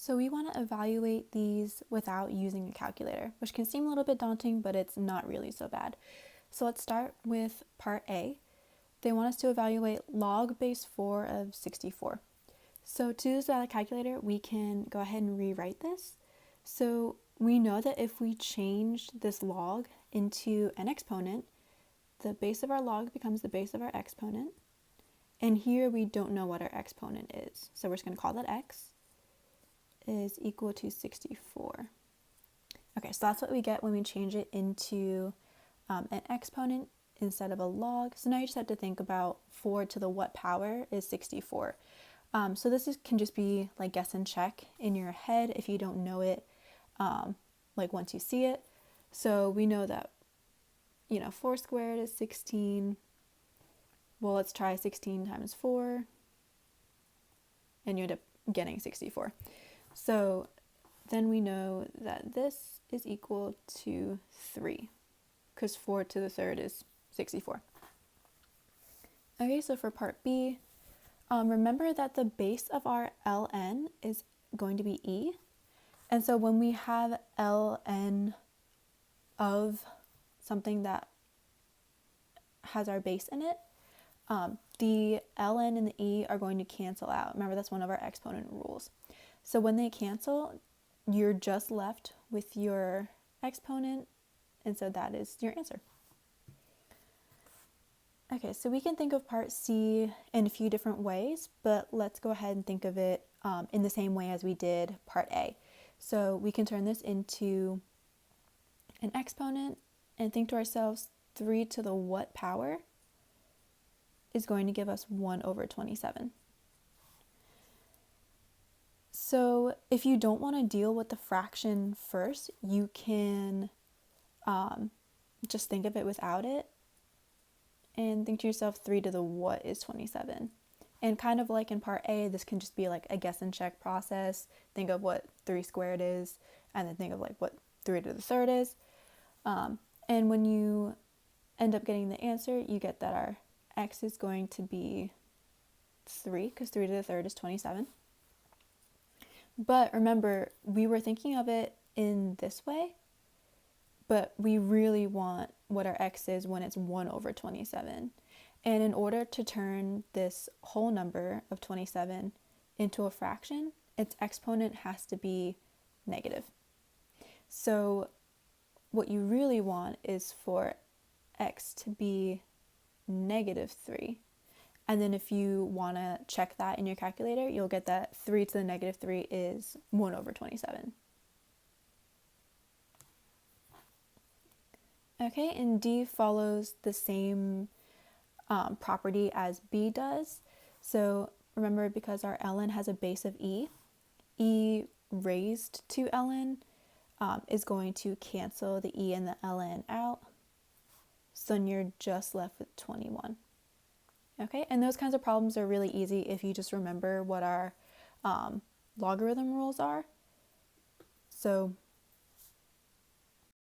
So we want to evaluate these without using a calculator, which can seem a little bit daunting, but it's not really so bad. So let's start with part A. They want us to evaluate log base 4 of 64. So to use that calculator, we can go ahead and rewrite this. So we know that if we change this log into an exponent, the base of our log becomes the base of our exponent. And here we don't know what our exponent is. So we're just going to call that x is equal to 64. Okay, so that's what we get when we change it into an exponent instead of a log. So now you just have to think about 4 to the what power is 64. So this can just be like guess and check in your head if you don't know it, like once you see it. So we know that, 4 squared is 16. Well, let's try 16 times 4, and you end up getting 64. So then we know that this is equal to 3, because 4 to the third is 64. Okay, so for part B, remember that the base of our ln is going to be e. And so when we have ln of something that has our base in it, the ln and the e are going to cancel out. Remember, that's one of our exponent rules. So when they cancel, you're just left with your exponent, and so that is your answer. Okay, so we can think of part C in a few different ways, but let's go ahead and think of it in the same way as we did part A. So we can turn this into an exponent and think to ourselves, 3 to the what power is going to give us 1 over 27. So if you don't want to deal with the fraction first, you can just think of it without it and think to yourself, 3 to the what is 27. And kind of like in part A, this can just be like a guess and check process. Think of what 3 squared is, and then think of like what 3 to the third is. And when you end up getting the answer, you get that our x is going to be 3, because 3 to the third is 27. But remember, we were thinking of it in this way, but we really want what our x is when it's 1 over 27. And in order to turn this whole number of 27 into a fraction, its exponent has to be negative. So what you really want is for x to be negative 3. And then if you want to check that in your calculator, you'll get that 3 to the negative 3 is 1 over 27. Okay, and D follows the same property as B does. So remember, because our ln has a base of e raised to ln is going to cancel the e and the ln out. So then you're just left with 21. Okay, and those kinds of problems are really easy if you just remember what our logarithm rules are. So